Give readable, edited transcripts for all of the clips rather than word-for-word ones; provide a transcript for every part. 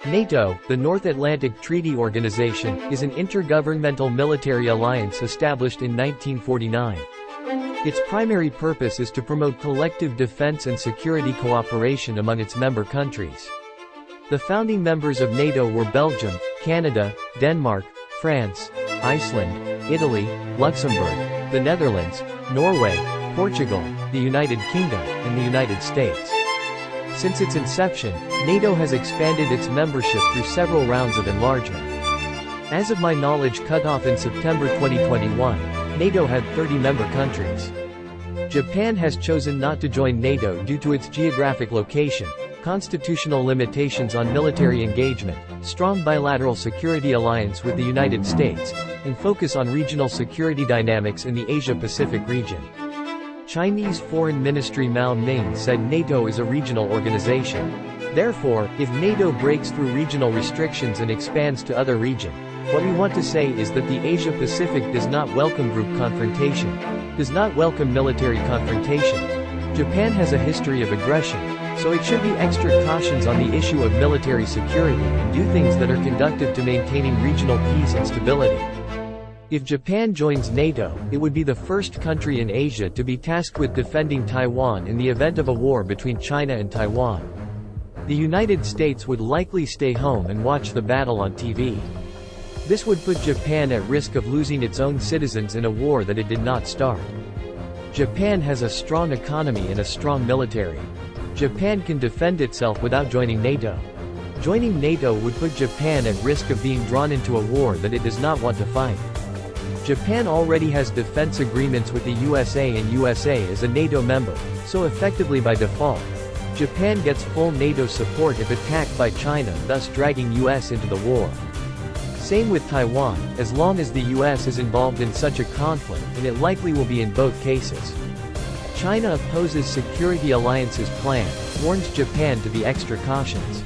NATO, the North Atlantic Treaty Organization, is an intergovernmental military alliance established in 1949. Its primary purpose is to promote collective defense and security cooperation among its member countries. The founding members of NATO were Belgium, Canada, Denmark, France, Iceland, Italy, Luxembourg, the Netherlands, Norway, Portugal, the United Kingdom, and the United States. Since its inception, NATO has expanded its membership through several rounds of enlargement. As of my knowledge cut-off in September 2021, NATO had 30 member countries. Japan has chosen not to join NATO due to its geographic location, constitutional limitations on military engagement, strong bilateral security alliance with the United States, and focus on regional security dynamics in the Asia-Pacific region. Chinese Foreign Ministry Mao Ning said NATO is a regional organization. Therefore, if NATO breaks through regional restrictions and expands to other regions, what we want to say is that the Asia-Pacific does not welcome group confrontation, does not welcome military confrontation. Japan has a history of aggression, so it should be extra cautious on the issue of military security and do things that are conducive to maintaining regional peace and stability. If Japan joins NATO, it would be the first country in Asia to be tasked with defending Taiwan in the event of a war between China and Taiwan. The United States would likely stay home and watch the battle on TV. This would put Japan at risk of losing its own citizens in a war that it did not start. Japan has a strong economy and a strong military. Japan can defend itself without joining NATO. Joining NATO would put Japan at risk of being drawn into a war that it does not want to fight. Japan already has defense agreements with the USA and USA as a NATO member, so effectively by default, Japan gets full NATO support if attacked by China, thus dragging US into the war. Same with Taiwan, as long as the US is involved in such a conflict, and it likely will be in both cases. China opposes security alliance's plan, warns Japan to be extra cautious.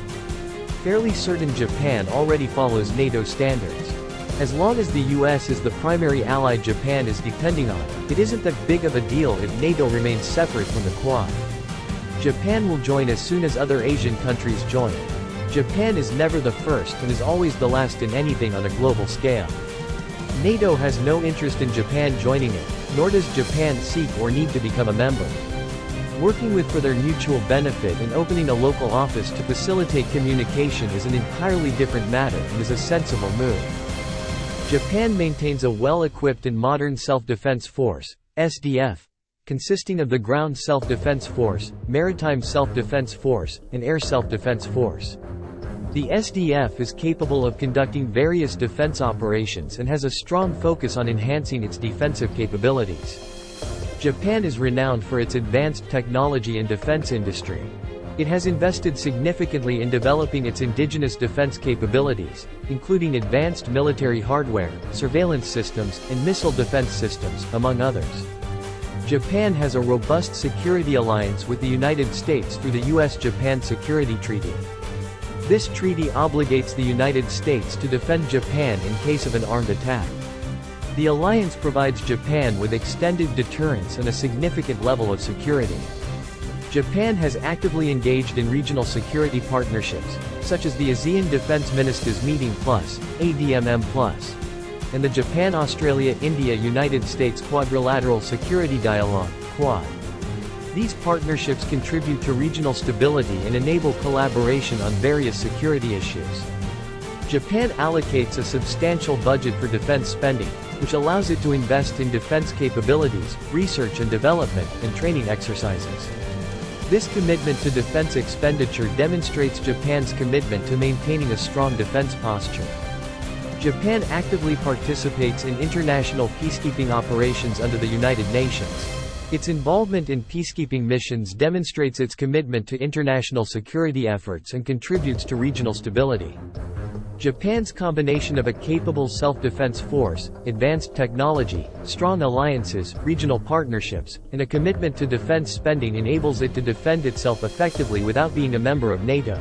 Fairly certain Japan already follows NATO standards. As long as the US is the primary ally Japan is depending on, it isn't that big of a deal if NATO remains separate from the Quad. Japan will join as soon as other Asian countries join. Japan is never the first and is always the last in anything on a global scale. NATO has no interest in Japan joining it, nor does Japan seek or need to become a member. Working with for their mutual benefit and opening a local office to facilitate communication is an entirely different matter and is a sensible move. Japan maintains a well-equipped and modern self-defense force, SDF, consisting of the Ground Self-Defense Force, Maritime Self-Defense Force, and Air Self-Defense Force. The SDF is capable of conducting various defense operations and has a strong focus on enhancing its defensive capabilities. Japan is renowned for its advanced technology and defense industry. It has invested significantly in developing its indigenous defense capabilities, including advanced military hardware, surveillance systems, and missile defense systems, among others. Japan has a robust security alliance with the United States through the U.S.-Japan Security Treaty. This treaty obligates the United States to defend Japan in case of an armed attack. The alliance provides Japan with extended deterrence and a significant level of security. Japan has actively engaged in regional security partnerships, such as the ASEAN Defense Ministers Meeting Plus, ADMM Plus, and the Japan-Australia-India-United States Quadrilateral Security Dialogue, Quad. These partnerships contribute to regional stability and enable collaboration on various security issues. Japan allocates a substantial budget for defense spending, which allows it to invest in defense capabilities, research and development, and training exercises. This commitment to defense expenditure demonstrates Japan's commitment to maintaining a strong defense posture. Japan actively participates in international peacekeeping operations under the United Nations. Its involvement in peacekeeping missions demonstrates its commitment to international security efforts and contributes to regional stability. Japan's combination of a capable self-defense force, advanced technology, strong alliances, regional partnerships, and a commitment to defense spending enables it to defend itself effectively without being a member of NATO.